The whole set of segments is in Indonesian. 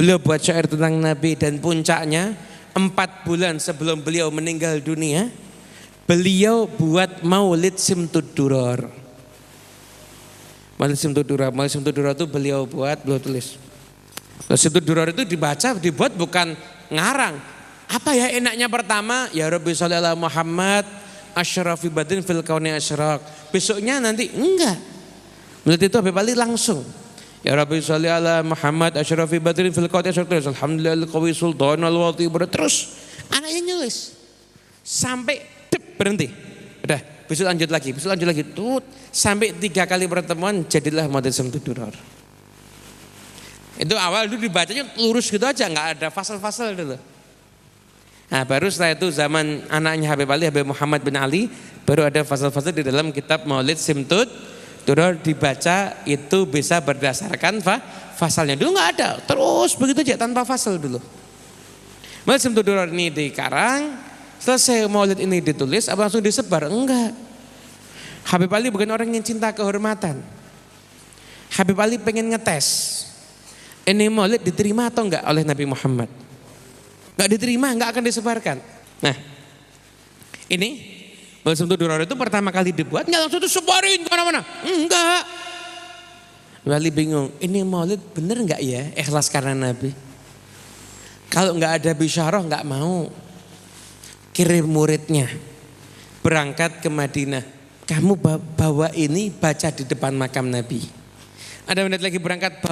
Beliau buat syair tentang Nabi dan puncaknya 4 bulan sebelum beliau meninggal dunia, beliau buat Maulid Simtud Duror. Maulid Simtud Duror itu beliau buat, beliau tulis. Simtud Duror itu dibuat bukan ngarang. Apa ya enaknya pertama? Ya Rabbi sholli ala Muhammad asyrafi badin fil kauni asyraq. Besoknya nanti enggak. Maulid itu Habib Ali langsung. Ya Rabbi sholli ala Muhammad asyrafi badin fil kauni asyraq. Alhamdulillah qawi sultan al wati. Terus anaknya nyulis sampai berhenti. Udah, besok lanjut lagi. Tut, sampai 3 kali pertemuan jadilah Maulid Simtud Duror. Itu awal dulu dibacanya lurus gitu aja, nggak ada fasal-fasal dulu. Nah, baru setelah itu zaman anaknya Habib Ali, Habib Muhammad bin Ali, baru ada fasal-fasal di dalam kitab Maulid Simtud Duror, dibaca itu bisa berdasarkan fasalnya. Dulu nggak ada, terus begitu aja tanpa fasal dulu. Maulid Simtud Duror ini dikarang, selesai Maulid ini ditulis, apa langsung disebar? Enggak. Habib Ali bukan orang yang cinta kehormatan. Habib Ali pengen ngetes, ini Maulid diterima atau enggak oleh Nabi Muhammad. Enggak diterima, enggak akan disebarkan. Nah, ini Maulid Simtud Duror itu pertama kali dibuat, enggak langsung disebarin kemana-mana. Enggak. Wali bingung, ini Maulid bener enggak ya ikhlas karena Nabi? Kalau enggak ada bisyarah enggak mau. Kirim muridnya berangkat ke Madinah. Kamu bawa ini baca di depan makam Nabi. Ada menit lagi berangkat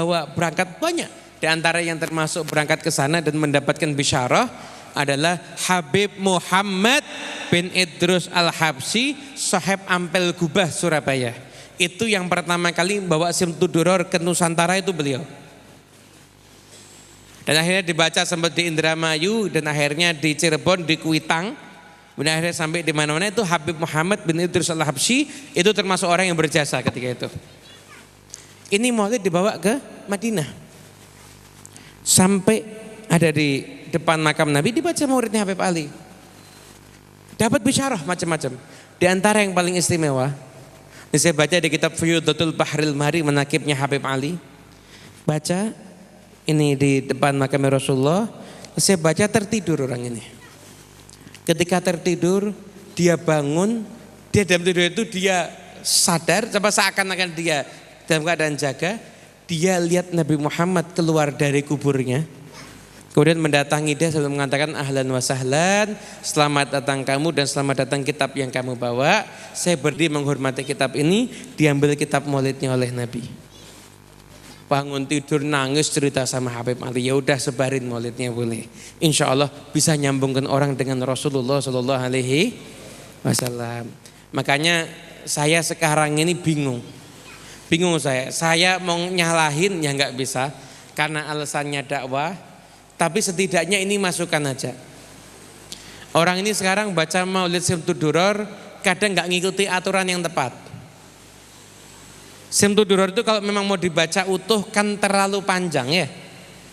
banyak. Di antara yang termasuk berangkat ke sana dan mendapatkan bisyarah adalah Habib Muhammad bin Idrus Al-Habsyi, Sahib Ampel Gubah Surabaya. Itu yang pertama kali membawa Simtud Duror ke Nusantara itu beliau. Dan akhirnya dibaca sempat di Indramayu dan akhirnya di Cirebon, di Kuitang. Dan akhirnya sampai di mana-mana itu Habib Muhammad bin Idrus Al-Habsyi itu termasuk orang yang berjasa ketika itu. Ini Maulid dibawa ke Madinah. Sampai ada di depan makam Nabi dibaca Maulidnya Habib Ali. Dapat bisyarah macam-macam. Di antara yang paling istimewa, ini saya baca di kitab Fuyudatul Bahril Mahri menakibnya Habib Ali. Baca ini di depan makam Rasulullah, saya baca tertidur orang ini. Ketika tertidur, dia bangun, dia dalam tidur itu dia sadar, seakan-akan dia dalam keadaan jaga, dia lihat Nabi Muhammad keluar dari kuburnya. Kemudian mendatangi dia sambil mengatakan ahlan wa sahlan, selamat datang kamu dan selamat datang kitab yang kamu bawa. Saya berdiri menghormati kitab ini, diambil kitab maulidnya oleh Nabi. Bangun tidur nangis cerita sama Habib Ali, ya udah sebarin maulidnya boleh. Insya Allah bisa nyambungkan orang dengan Rasulullah Sallallahu Alaihi Wasallam. Makanya saya sekarang ini bingung saya mau nyalahin ya nggak bisa karena alasannya dakwah. Tapi setidaknya ini masukan aja. Orang ini sekarang baca Maulid Simtud Duror kadang nggak ngikuti aturan yang tepat. Simtud Duror itu kalau memang mau dibaca utuh kan terlalu panjang ya.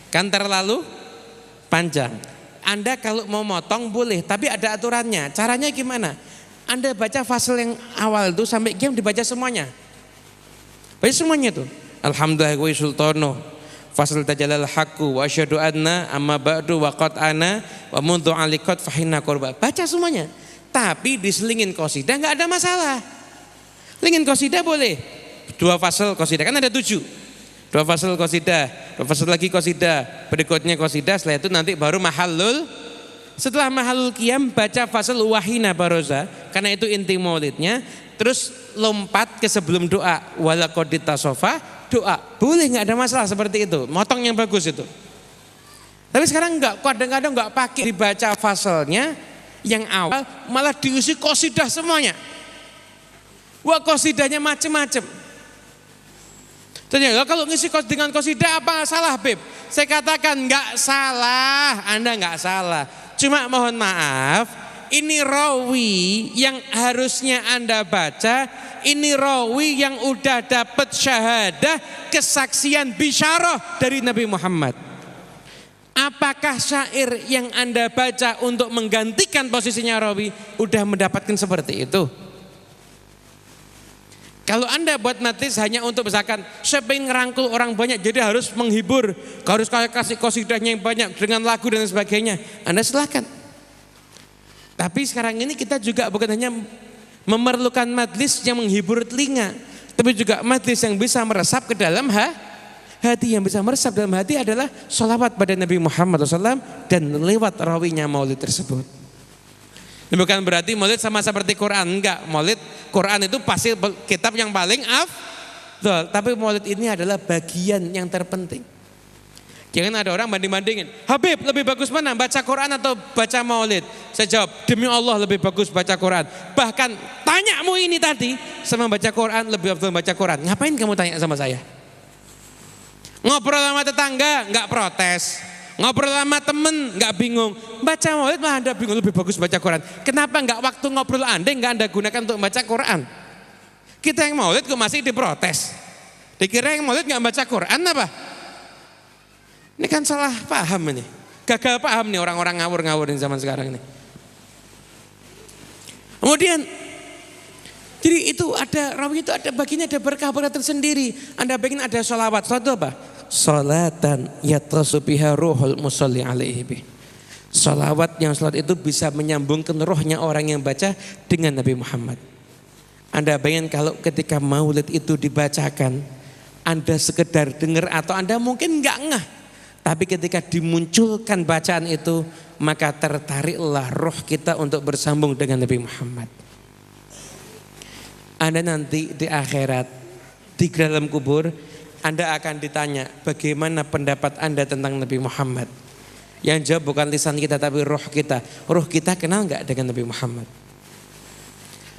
Kan terlalu panjang. Anda kalau mau motong boleh, tapi ada aturannya. Caranya gimana? Anda baca fasal yang awal itu sampai game dibaca semuanya. Baca semuanya tuh. Alhamdulillah wa sultano. Fasal tajalal haqqu wa asyhadu anna amma ba'du wa qad ana wa mundu aliqat fahinna qurba. Baca semuanya. Tapi diselingin qasidah enggak ada masalah. Selingin qasidah boleh. 2 fasal qasidah kan ada 7. 2 fasal qasidah, 2 fasal lagi qasidah, berikutnya qasidah, setelah itu nanti baru mahallul. Setelah mahallul qiyam baca fasal wahina baroza karena itu inti maulidnya, terus lompat ke sebelum doa wala qadita sofa, doa. Boleh enggak ada masalah seperti itu. Motong yang bagus itu. Tapi sekarang enggak, kadang-kadang enggak pakai dibaca fasalnya yang awal malah diisi qasidah semuanya. Wah, qasidahnya macam-macam. Ternyata kalau ngisi dengan qasidah apa salah Beb? Saya katakan enggak salah, Anda enggak salah. Cuma mohon maaf, ini rawi yang harusnya Anda baca, ini rawi yang udah dapat syahadah kesaksian bisyarah dari Nabi Muhammad. Apakah syair yang Anda baca untuk menggantikan posisinya rawi udah mendapatkan seperti itu? Kalau Anda buat majlis hanya untuk misalkan saya pengen ngerangkul orang banyak jadi harus menghibur, harus kasih qasidahnya yang banyak dengan lagu dan sebagainya, Anda silakan. Tapi sekarang ini kita juga bukan hanya memerlukan majlis yang menghibur telinga, tapi juga majlis yang bisa meresap ke dalam hati. Yang bisa meresap dalam hati adalah sholawat pada Nabi Muhammad SAW dan lewat rawinya maulid tersebut. Ini bukan berarti maulid sama seperti Quran, enggak. Maulid Quran itu pasti kitab yang paling afdal, tapi maulid ini adalah bagian yang terpenting. Jangan ada orang banding-bandingin, Habib lebih bagus mana, baca Quran atau baca maulid? Saya jawab, demi Allah lebih bagus baca Quran. Bahkan tanyamu ini tadi sama baca Quran, lebih afdal baca Quran. Ngapain kamu tanya sama saya? Ngobrol sama tetangga enggak protes, ngobrol sama temen enggak bingung, baca maulid mah Anda bingung, lebih bagus baca Quran. Kenapa enggak waktu ngobrol Anda enggak Anda gunakan untuk baca Quran? Kita yang maulid kok masih diprotes, dikira yang maulid enggak baca Quran apa? Ini kan salah paham ini, gagal paham nih orang-orang ngawur-ngawur di zaman sekarang ini. Kemudian jadi itu ada rawi itu ada baginya, ada berkah-berkah tersendiri. Anda pengen ada sholawat, sholawat itu apa? Sholatan yatrasu biha ruhul musalli alaihi bih. Sholawat yang sholawat itu bisa menyambungkan rohnya orang yang baca dengan Nabi Muhammad. Anda bayangkan kalau ketika maulid itu dibacakan, Anda sekedar dengar atau Anda mungkin enggak ngeh, tapi ketika dimunculkan bacaan itu, maka tertariklah roh kita untuk bersambung dengan Nabi Muhammad. Anda nanti di akhirat, di dalam kubur, Anda akan ditanya bagaimana pendapat Anda tentang Nabi Muhammad. Yang jawab bukan lisan kita tapi roh kita. Roh kita kenal enggak dengan Nabi Muhammad?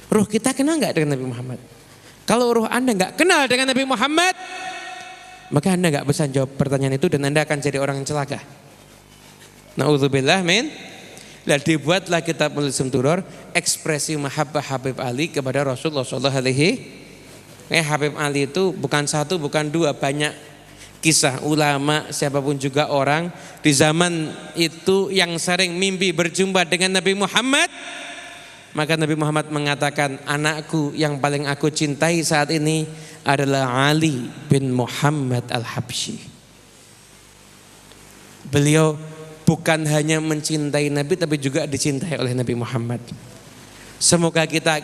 Roh kita kenal enggak dengan Nabi Muhammad? Kalau roh Anda enggak kenal dengan Nabi Muhammad, maka Anda enggak bisa jawab pertanyaan itu dan Anda akan jadi orang yang celaka. Na'udzubillah min. Lalu dibuatlah kitab Mulzam Duror, ekspresi mahabbah Habib Ali kepada Rasulullah sallallahu alaihi wasallam. Habib Ali itu bukan satu, bukan dua, banyak kisah ulama siapapun juga orang di zaman itu yang sering mimpi berjumpa dengan Nabi Muhammad. Maka Nabi Muhammad mengatakan, anakku yang paling aku cintai saat ini adalah Ali bin Muhammad Al-Habsyi. Beliau bukan hanya mencintai Nabi tapi juga dicintai oleh Nabi Muhammad. Semoga kita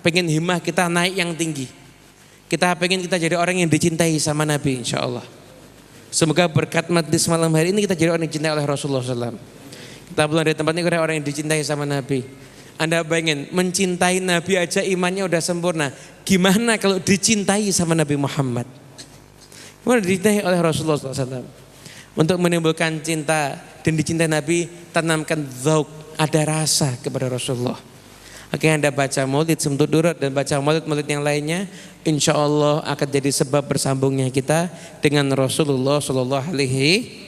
pengen himmah kita naik yang tinggi. Kita pengen kita jadi orang yang dicintai sama Nabi, insya Allah. Semoga berkat majlis malam hari ini kita jadi orang yang dicintai oleh Rasulullah SAW. Kita pulang dari tempat ini kita orang yang dicintai sama Nabi. Anda bayangin mencintai Nabi aja imannya udah sempurna. Gimana kalau dicintai sama Nabi Muhammad? Gimana dicintai oleh Rasulullah SAW? Untuk menimbulkan cinta dan dicintai Nabi, tanamkan dzauq, ada rasa kepada Rasulullah. Oke, Anda baca maulid Sumtud Duror dan baca maulid-maulid yang lainnya, insya Allah akan jadi sebab bersambungnya kita dengan Rasulullah Sallallahu Alaihi